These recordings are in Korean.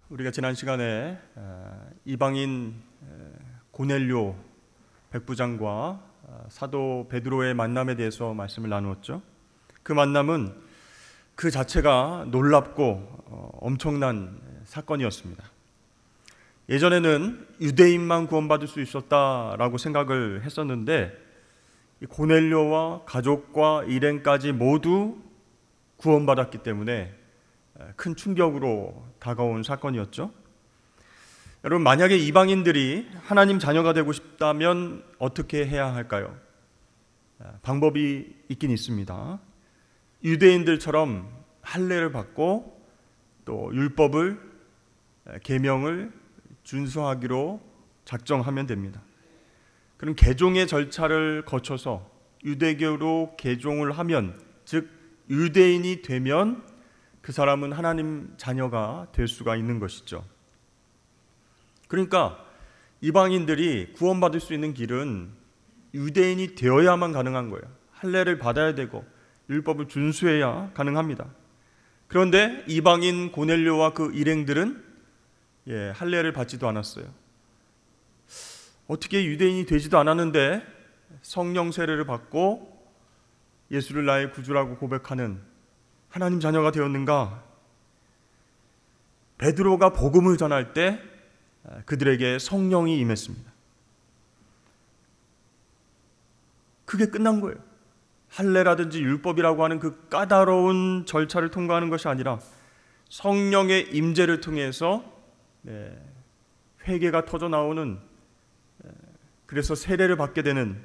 우리가 지난 시간에 이방인 고넬료 백부장과 사도 베드로의 만남에 대해서 말씀을 나누었죠. 그 만남은 그 자체가 놀랍고 엄청난 사건이었습니다. 예전에는 유대인만 구원받을 수 있었다라고 생각을 했었는데 고넬료와 가족과 일행까지 모두 구원받았기 때문에 큰 충격으로 다가온 사건이었죠. 여러분, 만약에 이방인들이 하나님 자녀가 되고 싶다면 어떻게 해야 할까요? 방법이 있긴 있습니다. 유대인들처럼 할례를 받고 또 율법을, 계명을 준수하기로 작정하면 됩니다. 그럼 개종의 절차를 거쳐서 유대교로 개종을 하면, 즉 유대인이 되면 그 사람은 하나님 자녀가 될 수가 있는 것이죠. 그러니까 이방인들이 구원받을 수 있는 길은 유대인이 되어야만 가능한 거예요. 할례를 받아야 되고 율법을 준수해야 가능합니다. 그런데 이방인 고넬료와 그 일행들은 할례를 받지도 않았어요. 어떻게 유대인이 되지도 않았는데 성령 세례를 받고 예수를 나의 구주라고 고백하는 하나님 자녀가 되었는가? 베드로가 복음을 전할 때 그들에게 성령이 임했습니다. 그게 끝난 거예요. 할례라든지 율법이라고 하는 그 까다로운 절차를 통과하는 것이 아니라 성령의 임재를 통해서 회개가 터져 나오는, 그래서 세례를 받게 되는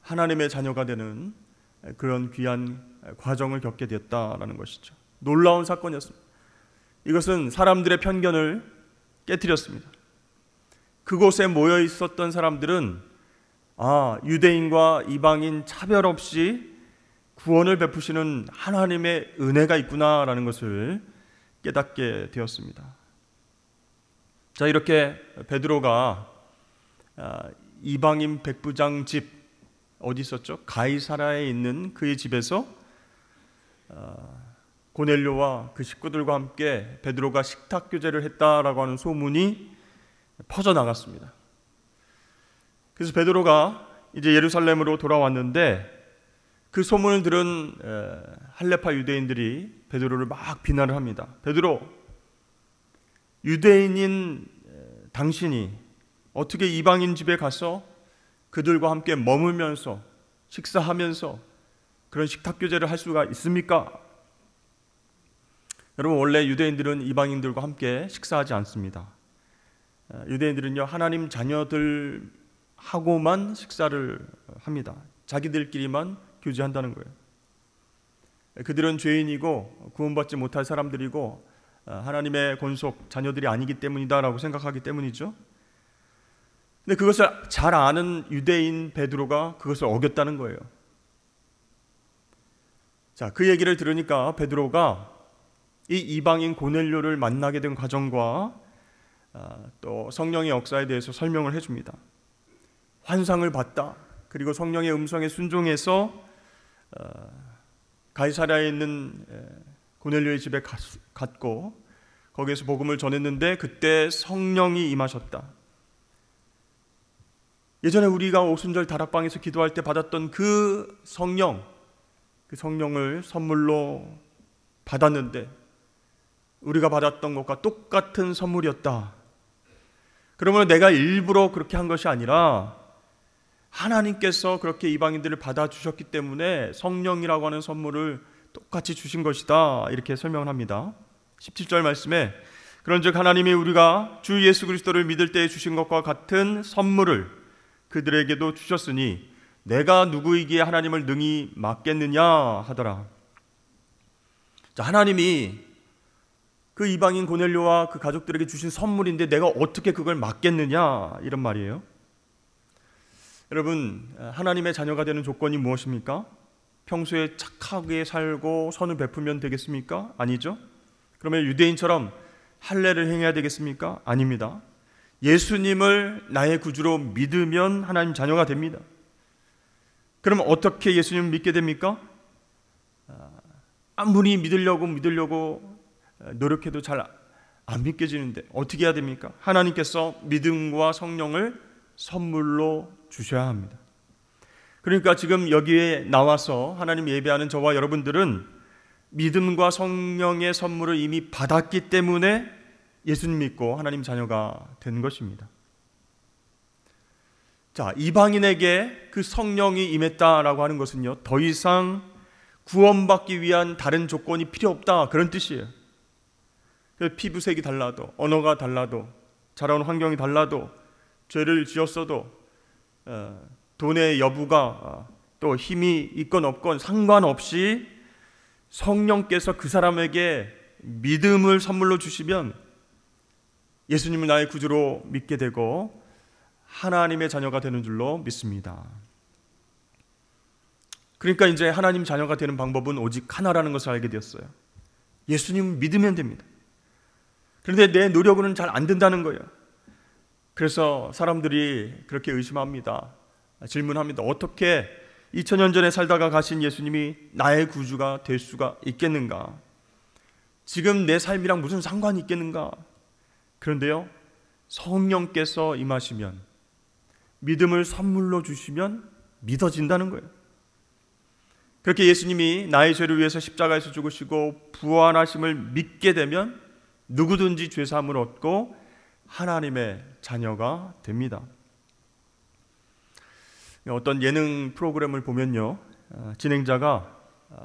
하나님의 자녀가 되는 그런 귀한 과정을 겪게 되었다라는 것이죠. 놀라운 사건이었습니다. 이것은 사람들의 편견을 깨뜨렸습니다. 그곳에 모여 있었던 사람들은 유대인과 이방인 차별 없이 구원을 베푸시는 하나님의 은혜가 있구나라는 것을 깨닫게 되었습니다. 자, 이렇게 베드로가 이방인 백부장 집, 어디 있었죠? 가이사라에 있는 그의 집에서 고넬료와 그 식구들과 함께 베드로가 식탁 교제를 했다라고 하는 소문이 퍼져나갔습니다. 그래서 베드로가 이제 예루살렘으로 돌아왔는데 그 소문을 들은 할레파 유대인들이 베드로를 막 비난을 합니다. 베드로, 유대인인 당신이 어떻게 이방인 집에 가서 그들과 함께 머물면서 식사하면서 그런 식탁 교제를 할 수가 있습니까? 여러분, 원래 유대인들은 이방인들과 함께 식사하지 않습니다. 유대인들은요, 하나님 자녀들하고만 식사를 합니다. 자기들끼리만 교제한다는 거예요. 그들은 죄인이고 구원받지 못할 사람들이고 하나님의 권속 자녀들이 아니기 때문이다라고 생각하기 때문이죠. 근데 그것을 잘 아는 유대인 베드로가 그것을 어겼다는 거예요. 자, 그 얘기를 들으니까 베드로가 이 이방인 고넬료를 만나게 된 과정과 또 성령의 역사에 대해서 설명을 해줍니다. 환상을 봤다. 그리고 성령의 음성에 순종해서 가이사랴에 있는 고넬료의 집에 갔고 거기에서 복음을 전했는데 그때 성령이 임하셨다. 예전에 우리가 오순절 다락방에서 기도할 때 받았던 그 성령을 선물로 받았는데 우리가 받았던 것과 똑같은 선물이었다. 그러면 내가 일부러 그렇게 한 것이 아니라 하나님께서 그렇게 이방인들을 받아주셨기 때문에 성령이라고 하는 선물을 똑같이 주신 것이다. 이렇게 설명을 합니다. 17절 말씀에 그런즉 하나님이 우리가 주 예수 그리스도를 믿을 때에 주신 것과 같은 선물을 그들에게도 주셨으니 내가 누구이기에 하나님을 능히 막겠느냐 하더라. 자, 하나님이 그 이방인 고넬료와 그 가족들에게 주신 선물인데 내가 어떻게 그걸 막겠느냐, 이런 말이에요. 여러분, 하나님의 자녀가 되는 조건이 무엇입니까? 평소에 착하게 살고 선을 베풀면 되겠습니까? 아니죠. 그러면 유대인처럼 할례를 행해야 되겠습니까? 아닙니다. 예수님을 나의 구주로 믿으면 하나님 자녀가 됩니다. 그럼 어떻게 예수님을 믿게 됩니까? 아무리 믿으려고 노력해도 잘 안 믿겨지는데 어떻게 해야 됩니까? 하나님께서 믿음과 성령을 선물로 주셔야 합니다. 그러니까 지금 여기에 나와서 하나님 예배하는 저와 여러분들은 믿음과 성령의 선물을 이미 받았기 때문에 예수님 믿고 하나님 자녀가 된 것입니다. 자, 이방인에게 그 성령이 임했다라고 하는 것은요, 더 이상 구원받기 위한 다른 조건이 필요 없다, 그런 뜻이에요. 피부색이 달라도, 언어가 달라도, 자라온 환경이 달라도, 죄를 지었어도, 돈의 여부가 또 힘이 있건 없건 상관없이 성령께서 그 사람에게 믿음을 선물로 주시면 예수님을 나의 구주로 믿게 되고 하나님의 자녀가 되는 줄로 믿습니다. 그러니까 이제 하나님 자녀가 되는 방법은 오직 하나라는 것을 알게 되었어요. 예수님을 믿으면 됩니다. 그런데 내 노력으로는 잘 안 된다는 거예요. 그래서 사람들이 그렇게 의심합니다. 질문합니다. 어떻게 2000년 전에 살다가 가신 예수님이 나의 구주가 될 수가 있겠는가? 지금 내 삶이랑 무슨 상관이 있겠는가? 그런데요, 성령께서 임하시면, 믿음을 선물로 주시면 믿어진다는 거예요. 그렇게 예수님이 나의 죄를 위해서 십자가에서 죽으시고 부활하심을 믿게 되면 누구든지 죄사함을 얻고 하나님의 자녀가 됩니다. 어떤 예능 프로그램을 보면요, 진행자가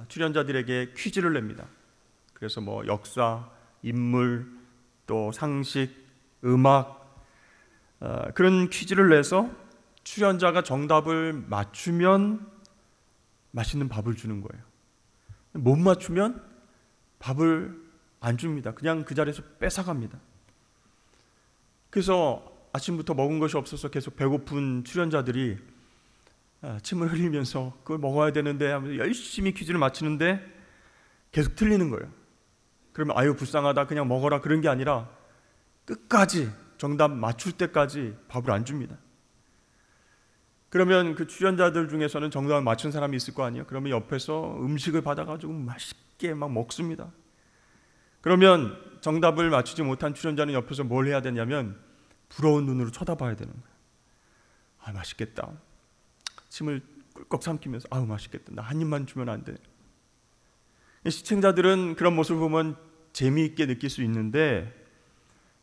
출연자들에게 퀴즈를 냅니다. 그래서 뭐 역사, 인물, 또 상식, 음악, 그런 퀴즈를 내서 출연자가 정답을 맞추면 맛있는 밥을 주는 거예요. 못 맞추면 밥을 안 줍니다. 그냥 그 자리에서 뺏어갑니다. 그래서 아침부터 먹은 것이 없어서 계속 배고픈 출연자들이 침을 흘리면서 그걸 먹어야 되는데 하면서 열심히 퀴즈를 맞히는데 계속 틀리는 거예요. 그러면 아유 불쌍하다 그냥 먹어라, 그런 게 아니라 끝까지 정답 맞출 때까지 밥을 안 줍니다. 그러면 그 출연자들 중에서는 정답을 맞춘 사람이 있을 거 아니에요. 그러면 옆에서 음식을 받아가지고 맛있게 막 먹습니다. 그러면 정답을 맞추지 못한 출연자는 옆에서 뭘 해야 되냐면 부러운 눈으로 쳐다봐야 되는 거예요. 아, 맛있겠다. 침을 꿀꺽 삼키면서 아우 맛있겠다. 나 한 입만 주면 안 돼. 시청자들은 그런 모습을 보면 재미있게 느낄 수 있는데,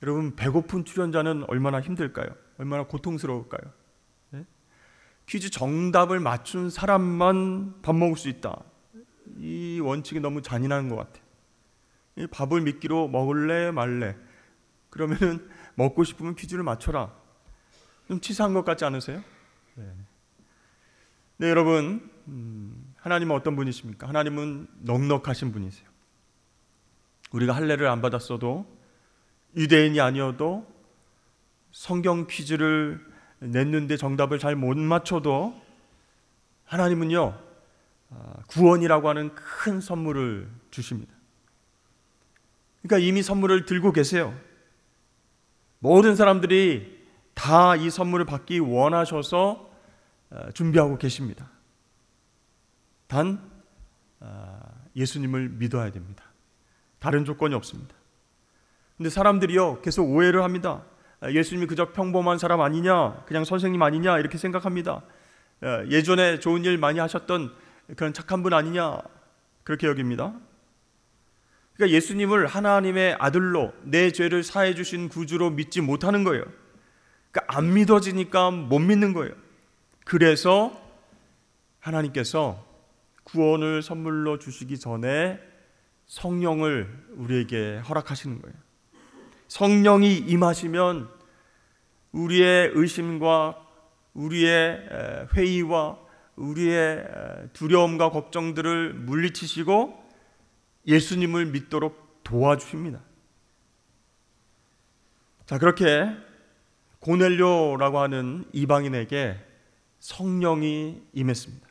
여러분 배고픈 출연자는 얼마나 힘들까요? 얼마나 고통스러울까요? 네? 퀴즈 정답을 맞춘 사람만 밥 먹을 수 있다. 이 원칙이 너무 잔인한 것 같아요. 이 밥을 미끼로 먹을래 말래. 그러면은 먹고 싶으면 퀴즈를 맞춰라. 좀 치사한 것 같지 않으세요? 네, 여러분, 하나님은 어떤 분이십니까? 하나님은 넉넉하신 분이세요. 우리가 할례를 안 받았어도, 유대인이 아니어도, 성경 퀴즈를 냈는데 정답을 잘 못 맞춰도 하나님은요, 구원이라고 하는 큰 선물을 주십니다. 그러니까 이미 선물을 들고 계세요. 모든 사람들이 다 이 선물을 받기 원하셔서 준비하고 계십니다. 단 예수님을 믿어야 됩니다. 다른 조건이 없습니다. 근데 사람들이요 계속 오해를 합니다. 예수님이 그저 평범한 사람 아니냐, 그냥 선생님 아니냐 이렇게 생각합니다. 예전에 좋은 일 많이 하셨던 그런 착한 분 아니냐 그렇게 여깁니다. 그러니까 예수님을 하나님의 아들로 내 죄를 사해 주신 구주로 믿지 못하는 거예요. 그러니까 안 믿어지니까 못 믿는 거예요. 그래서 하나님께서 구원을 선물로 주시기 전에 성령을 우리에게 허락하시는 거예요. 성령이 임하시면 우리의 의심과 우리의 회의와 우리의 두려움과 걱정들을 물리치시고 예수님을 믿도록 도와주십니다. 자, 그렇게 고넬료라고 하는 이방인에게 성령이 임했습니다.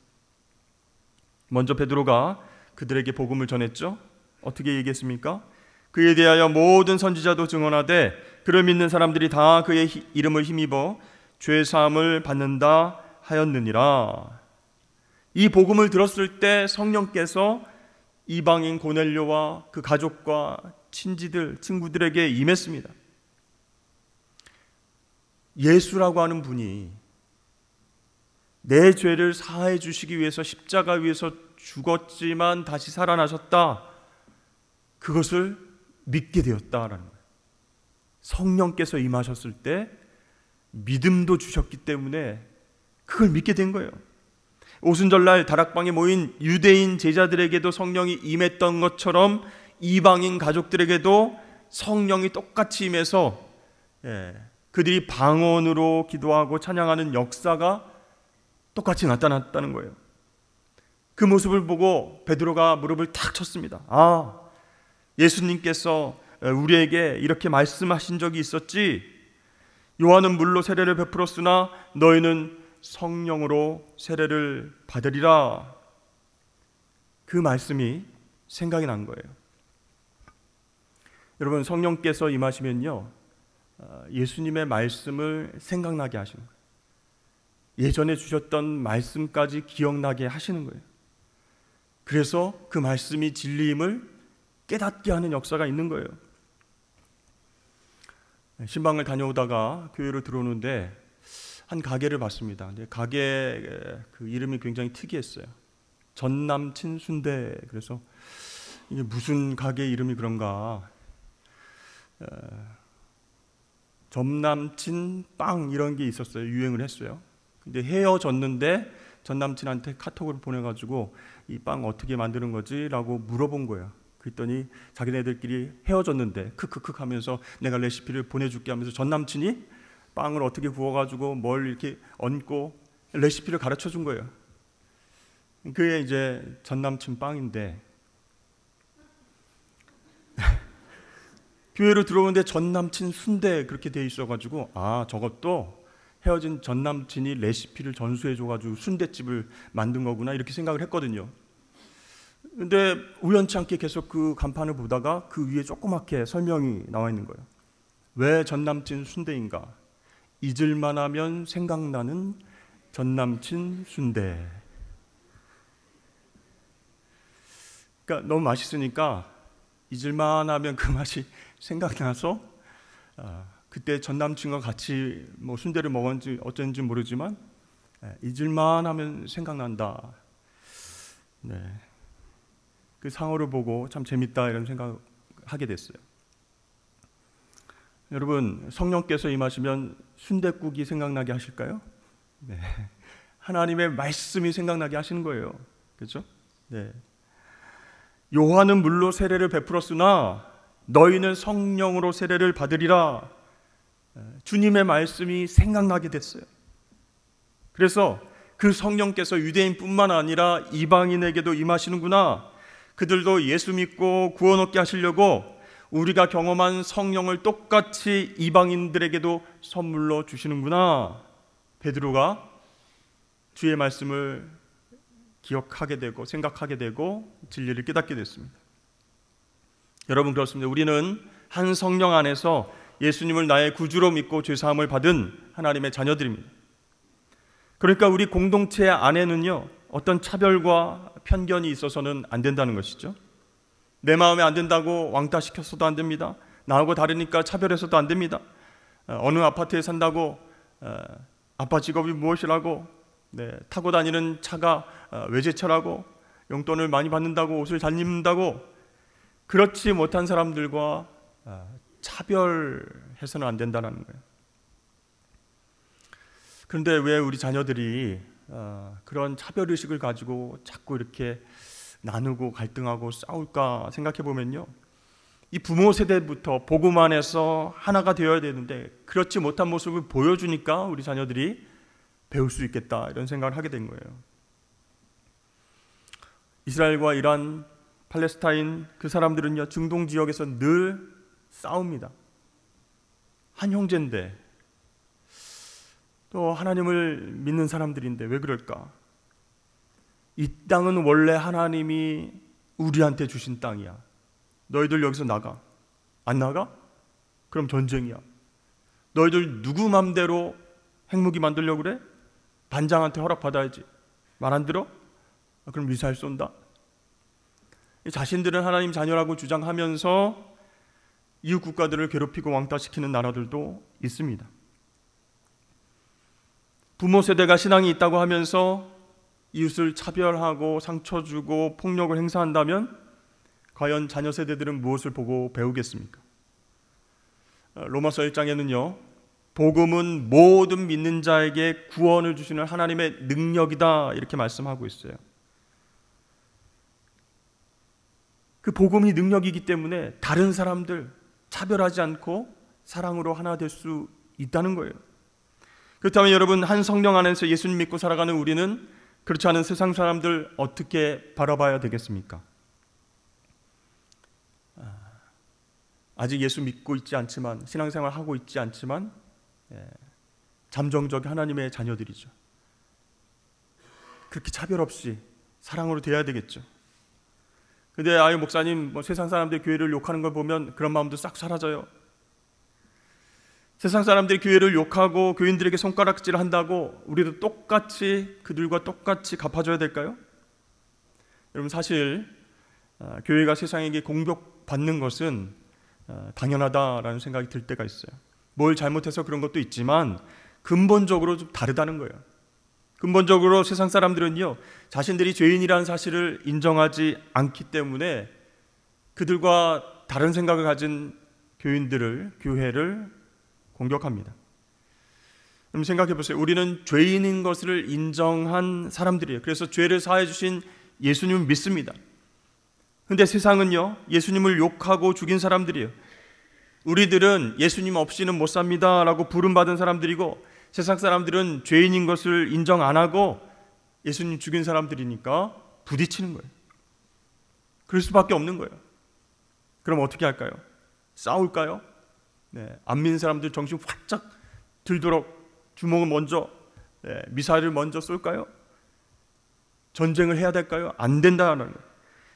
먼저 베드로가 그들에게 복음을 전했죠. 어떻게 얘기했습니까? 그에 대하여 모든 선지자도 증언하되 그를 믿는 사람들이 다 그의 이름을 힘입어 죄 사함을 받는다 하였느니라. 이 복음을 들었을 때 성령께서 이방인 고넬료와 그 가족과 친지들, 친구들에게 임했습니다. 예수라고 하는 분이 내 죄를 사해 주시기 위해서 십자가 위에서 죽었지만 다시 살아나셨다. 그것을 믿게 되었다라는 거예요. 성령께서 임하셨을 때 믿음도 주셨기 때문에 그걸 믿게 된 거예요. 오순절날 다락방에 모인 유대인 제자들에게도 성령이 임했던 것처럼 이방인 가족들에게도 성령이 똑같이 임해서 그들이 방언으로 기도하고 찬양하는 역사가 똑같이 나타났다는 거예요. 그 모습을 보고 베드로가 무릎을 탁 쳤습니다. 아, 예수님께서 우리에게 이렇게 말씀하신 적이 있었지. 요한은 물로 세례를 베풀었으나 너희는 성령으로 세례를 받으리라. 그 말씀이 생각이 난 거예요. 여러분, 성령께서 임하시면요, 예수님의 말씀을 생각나게 하시는 거예요. 예전에 주셨던 말씀까지 기억나게 하시는 거예요. 그래서 그 말씀이 진리임을 깨닫게 하는 역사가 있는 거예요. 신방을 다녀오다가 교회로 들어오는데 한 가게를 봤습니다. 근데 가게 그 이름이 굉장히 특이했어요. 전남친 순대. 그래서 이게 무슨 가게 이름이 그런가? 전남친 빵 이런 게 있었어요. 유행을 했어요. 근데 헤어졌는데 전남친한테 카톡을 보내가지고 이 빵 어떻게 만드는 거지? 라고 물어본 거예요. 그랬더니 자기네들끼리 헤어졌는데 크크크 하면서 내가 레시피를 보내줄게 하면서 전남친이 빵을 어떻게 구워가지고 뭘 이렇게 얹고 레시피를 가르쳐 준 거예요. 그게 이제 전남친 빵인데 교회로 들어오는데 전남친 순대 그렇게 돼 있어가지고 아, 저것도 헤어진 전남친이 레시피를 전수해줘가지고 순대집을 만든 거구나 이렇게 생각을 했거든요. 근데 우연치 않게 계속 그 간판을 보다가 그 위에 조그맣게 설명이 나와 있는 거예요. 왜 전남친 순대인가? 잊을만 하면 생각나는 전남친 순대. 그러니까 너무 맛있으니까 잊을만 하면 그 맛이 생각나서 그때 전남친과 같이 뭐 순대를 먹었는지 어쩐지 모르지만 잊을만 하면 생각난다. 네. 그 상호를 보고 참 재밌다 이런 생각하게 됐어요. 여러분, 성령께서 임하시면 순댓국이 생각나게 하실까요? 네. 하나님의 말씀이 생각나게 하시는 거예요. 그렇죠? 네. 요한은 물로 세례를 베풀었으나 너희는 성령으로 세례를 받으리라. 주님의 말씀이 생각나게 됐어요. 그래서 그 성령께서 유대인뿐만 아니라 이방인에게도 임하시는구나. 그들도 예수 믿고 구원 얻게 하시려고 우리가 경험한 성령을 똑같이 이방인들에게도 선물로 주시는구나. 베드로가 주의 말씀을 기억하게 되고 생각하게 되고 진리를 깨닫게 됐습니다. 여러분, 그렇습니다. 우리는 한 성령 안에서 예수님을 나의 구주로 믿고 죄사함을 받은 하나님의 자녀들입니다. 그러니까 우리 공동체 안에는요, 어떤 차별과 편견이 있어서는 안 된다는 것이죠. 내 마음에 안 된다고 왕따시켰어도 안 됩니다. 나하고 다르니까 차별해서도 안 됩니다. 어느 아파트에 산다고 아빠 직업이 무엇이라고, 타고 다니는 차가 외제차라고, 용돈을 많이 받는다고, 옷을 잘 입는다고, 그렇지 못한 사람들과 차별해서는 안 된다는 거예요. 그런데 왜 우리 자녀들이 그런 차별의식을 가지고 자꾸 이렇게 나누고 갈등하고 싸울까 생각해 보면요, 이 부모 세대부터 복음 안에서 하나가 되어야 되는데 그렇지 못한 모습을 보여주니까 우리 자녀들이 배울 수 있겠다 이런 생각을 하게 된 거예요. 이스라엘과 이란, 팔레스타인 그 사람들은요, 중동 지역에서 늘 싸웁니다. 한 형제인데 또 하나님을 믿는 사람들인데 왜 그럴까? 이 땅은 원래 하나님이 우리한테 주신 땅이야. 너희들 여기서 나가. 안 나가? 그럼 전쟁이야. 너희들 누구 맘대로 핵무기 만들려고 그래? 반장한테 허락받아야지. 말 안 들어? 그럼 미사일 쏜다. 자신들은 하나님 자녀라고 주장하면서 이웃 국가들을 괴롭히고 왕따시키는 나라들도 있습니다. 부모 세대가 신앙이 있다고 하면서 이웃을 차별하고 상처 주고 폭력을 행사한다면 과연 자녀 세대들은 무엇을 보고 배우겠습니까? 로마서 1장에는요, 복음은 모든 믿는 자에게 구원을 주시는 하나님의 능력이다 이렇게 말씀하고 있어요. 그 복음이 능력이기 때문에 다른 사람들 차별하지 않고 사랑으로 하나 될 수 있다는 거예요. 그렇다면 여러분, 한 성령 안에서 예수님 믿고 살아가는 우리는 그렇지 않은 세상 사람들 어떻게 바라봐야 되겠습니까? 아직 예수 믿고 있지 않지만, 신앙생활 하고 있지 않지만 잠정적 하나님의 자녀들이죠. 그렇게 차별 없이 사랑으로 대해야 되겠죠. 근데 아유 목사님, 세상 사람들이 교회를 욕하는 걸 보면 그런 마음도 싹 사라져요. 세상 사람들이 교회를 욕하고 교인들에게 손가락질을 한다고 우리도 똑같이 그들과 똑같이 갚아줘야 될까요? 여러분, 사실 교회가 세상에게 공격받는 것은 당연하다라는 생각이 들 때가 있어요. 뭘 잘못해서 그런 것도 있지만 근본적으로 좀 다르다는 거예요. 근본적으로 세상 사람들은요, 자신들이 죄인이라는 사실을 인정하지 않기 때문에 그들과 다른 생각을 가진 교인들을, 교회를 공격합니다. 그럼 생각해 보세요. 우리는 죄인인 것을 인정한 사람들이에요. 그래서 죄를 사해 주신 예수님을 믿습니다. 근데 세상은요, 예수님을 욕하고 죽인 사람들이에요. 우리들은 예수님 없이는 못 삽니다 라고 부름받은 사람들이고, 세상 사람들은 죄인인 것을 인정 안 하고 예수님 죽인 사람들이니까 부딪히는 거예요. 그럴 수밖에 없는 거예요. 그럼 어떻게 할까요? 싸울까요? 안 믿는 사람들 정신 활짝 들도록 주먹을 먼저, 미사일을 먼저 쏠까요? 전쟁을 해야 될까요? 안 된다는 거예요.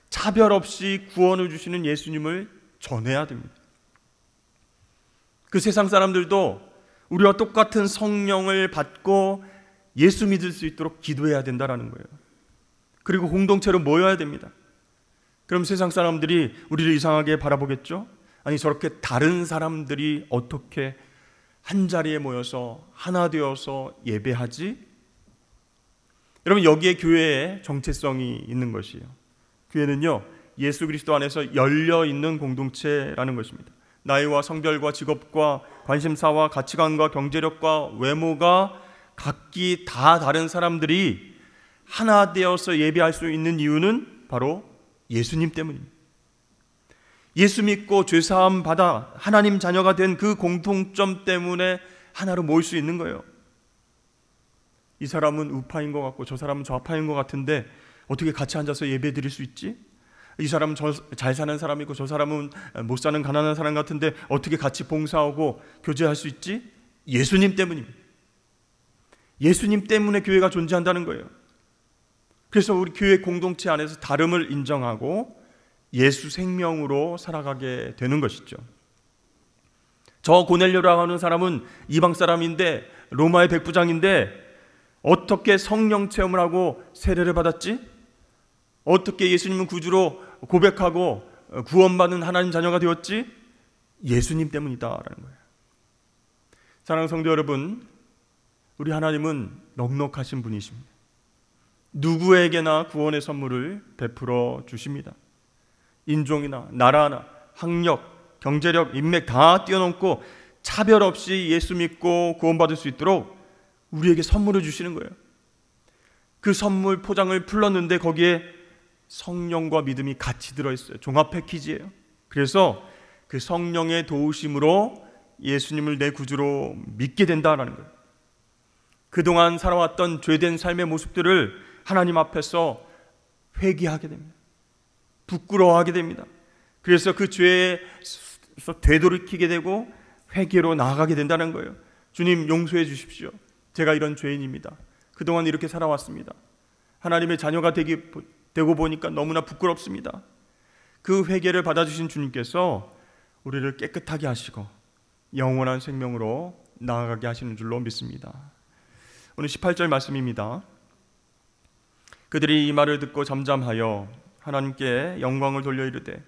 차별 없이 구원을 주시는 예수님을 전해야 됩니다. 그 세상 사람들도 우리와 똑같은 성령을 받고 예수 믿을 수 있도록 기도해야 된다는 거예요. 그리고 공동체로 모여야 됩니다. 그럼 세상 사람들이 우리를 이상하게 바라보겠죠? 아니, 저렇게 다른 사람들이 어떻게 한 자리에 모여서 하나 되어서 예배하지? 여러분, 여기에 교회의 정체성이 있는 것이에요. 교회는요, 예수 그리스도 안에서 열려있는 공동체라는 것입니다. 나이와 성별과 직업과 관심사와 가치관과 경제력과 외모가 각기 다 다른 사람들이 하나 되어서 예배할 수 있는 이유는 바로 예수님 때문입니다. 예수 믿고 죄사함 받아 하나님 자녀가 된 그 공통점 때문에 하나로 모일 수 있는 거예요. 이 사람은 우파인 것 같고 저 사람은 좌파인 것 같은데 어떻게 같이 앉아서 예배 드릴 수 있지? 이 사람은 잘 사는 사람이고 저 사람은 못 사는 가난한 사람 같은데 어떻게 같이 봉사하고 교제할 수 있지? 예수님 때문입니다. 예수님 때문에 교회가 존재한다는 거예요. 그래서 우리 교회 공동체 안에서 다름을 인정하고 예수 생명으로 살아가게 되는 것이죠. 저 고넬료라고 하는 사람은 이방 사람인데 로마의 백부장인데 어떻게 성령 체험을 하고 세례를 받았지? 어떻게 예수님은 구주로 고백하고 구원받는 하나님 자녀가 되었지? 예수님 때문이다라는 거예요. 사랑하는 성도 여러분, 우리 하나님은 넉넉하신 분이십니다. 누구에게나 구원의 선물을 베풀어 주십니다. 인종이나 나라나 학력, 경제력, 인맥 다 뛰어넘고 차별 없이 예수 믿고 구원받을 수 있도록 우리에게 선물을 주시는 거예요. 그 선물 포장을 풀렀는데 거기에 성령과 믿음이 같이 들어있어요. 종합 패키지예요. 그래서 그 성령의 도우심으로 예수님을 내 구주로 믿게 된다는 거예요. 그동안 살아왔던 죄된 삶의 모습들을 하나님 앞에서 회개하게 됩니다. 부끄러워하게 됩니다. 그래서 그 죄에서 되돌이키게 되고 회개로 나아가게 된다는 거예요. 주님, 용서해 주십시오. 제가 이런 죄인입니다. 그동안 이렇게 살아왔습니다. 하나님의 자녀가 되고 보니까 너무나 부끄럽습니다. 그 회개를 받아주신 주님께서 우리를 깨끗하게 하시고 영원한 생명으로 나아가게 하시는 줄로 믿습니다. 오늘 18절 말씀입니다. 그들이 이 말을 듣고 잠잠하여 하나님께 영광을 돌려 이르되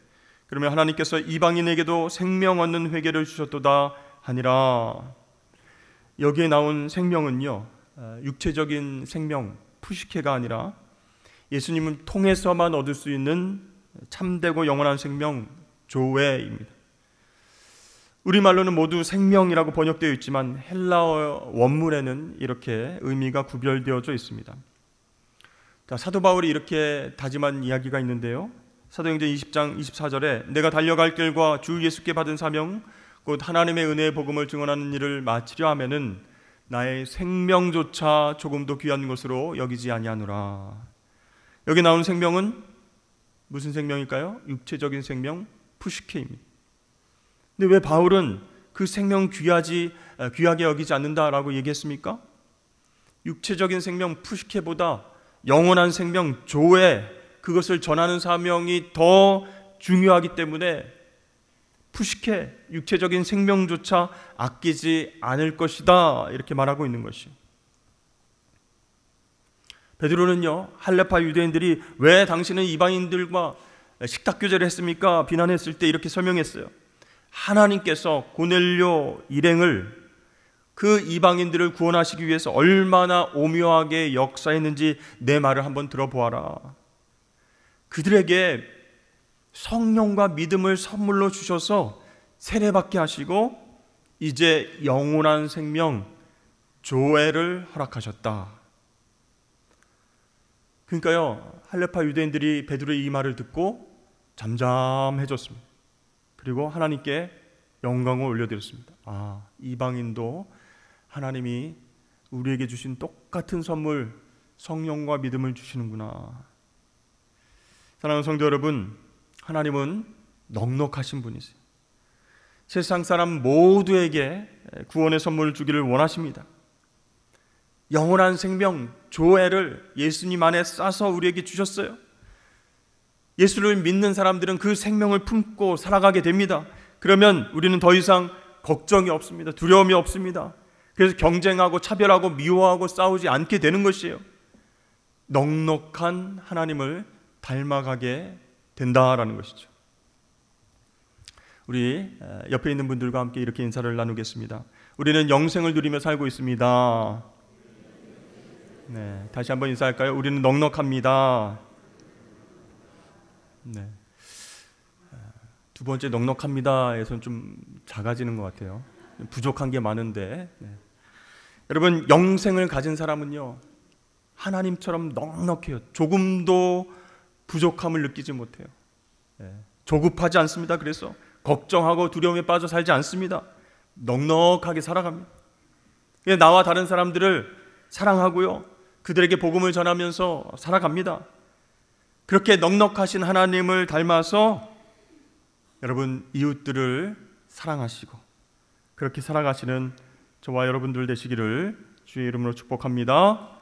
그러면 하나님께서 이방인에게도 생명 얻는 회개를 주셨도다 하니라. 여기에 나온 생명은요, 육체적인 생명, 푸시케가 아니라 예수님을 통해서만 얻을 수 있는 참되고 영원한 생명, 조회입니다. 우리말로는 모두 생명이라고 번역되어 있지만 헬라어 원문에는 이렇게 의미가 구별되어져 있습니다. 자, 사도 바울이 이렇게 다짐한 이야기가 있는데요, 사도행전 20장 24절에 내가 달려갈 길과 주 예수께 받은 사명 곧 하나님의 은혜의 복음을 증언하는 일을 마치려 하면은 나의 생명조차 조금도 귀한 것으로 여기지 아니하노라. 여기 나오는 생명은 무슨 생명일까요? 육체적인 생명, 푸시케입니다. 근데 왜 바울은 그 생명 귀하게 여기지 않는다라고 얘기했습니까? 육체적인 생명, 푸시케보다 영원한 생명, 조회, 그것을 전하는 사명이 더 중요하기 때문에 푸시케, 육체적인 생명조차 아끼지 않을 것이다, 이렇게 말하고 있는 것이. 베드로는요, 할레파 유대인들이 왜 당신은 이방인들과 식탁교제를 했습니까? 비난했을 때 이렇게 설명했어요. 하나님께서 고넬료 일행을, 그 이방인들을 구원하시기 위해서 얼마나 오묘하게 역사했는지 내 말을 한번 들어보아라. 그들에게 성령과 믿음을 선물로 주셔서 세례받게 하시고 이제 영원한 생명, 조회를 허락하셨다. 그러니까요, 할레파 유대인들이 베드로의 이 말을 듣고 잠잠해졌습니다. 그리고 하나님께 영광을 올려드렸습니다. 아, 이방인도 하나님이 우리에게 주신 똑같은 선물, 성령과 믿음을 주시는구나. 사랑하는 성도 여러분, 하나님은 넉넉하신 분이세요. 세상 사람 모두에게 구원의 선물을 주기를 원하십니다. 영원한 생명, 조회를 예수님 안에 싸서 우리에게 주셨어요. 예수를 믿는 사람들은 그 생명을 품고 살아가게 됩니다. 그러면 우리는 더 이상 걱정이 없습니다. 두려움이 없습니다. 그래서 경쟁하고 차별하고 미워하고 싸우지 않게 되는 것이에요. 넉넉한 하나님을 닮아가게 된다라는 것이죠. 우리 옆에 있는 분들과 함께 이렇게 인사를 나누겠습니다. 우리는 영생을 누리며 살고 있습니다. 네, 다시 한번 인사할까요? 우리는 넉넉합니다. 네. 두 번째 넉넉합니다에서는 좀 작아지는 것 같아요. 부족한 게 많은데. 네. 여러분, 영생을 가진 사람은요, 하나님처럼 넉넉해요. 조금도 부족함을 느끼지 못해요. 네. 조급하지 않습니다. 그래서 걱정하고 두려움에 빠져 살지 않습니다. 넉넉하게 살아갑니다. 나와 다른 사람들을 사랑하고요, 그들에게 복음을 전하면서 살아갑니다. 그렇게 넉넉하신 하나님을 닮아서 여러분, 이웃들을 사랑하시고 그렇게 살아가시는 저와 여러분들 되시기를 주의 이름으로 축복합니다.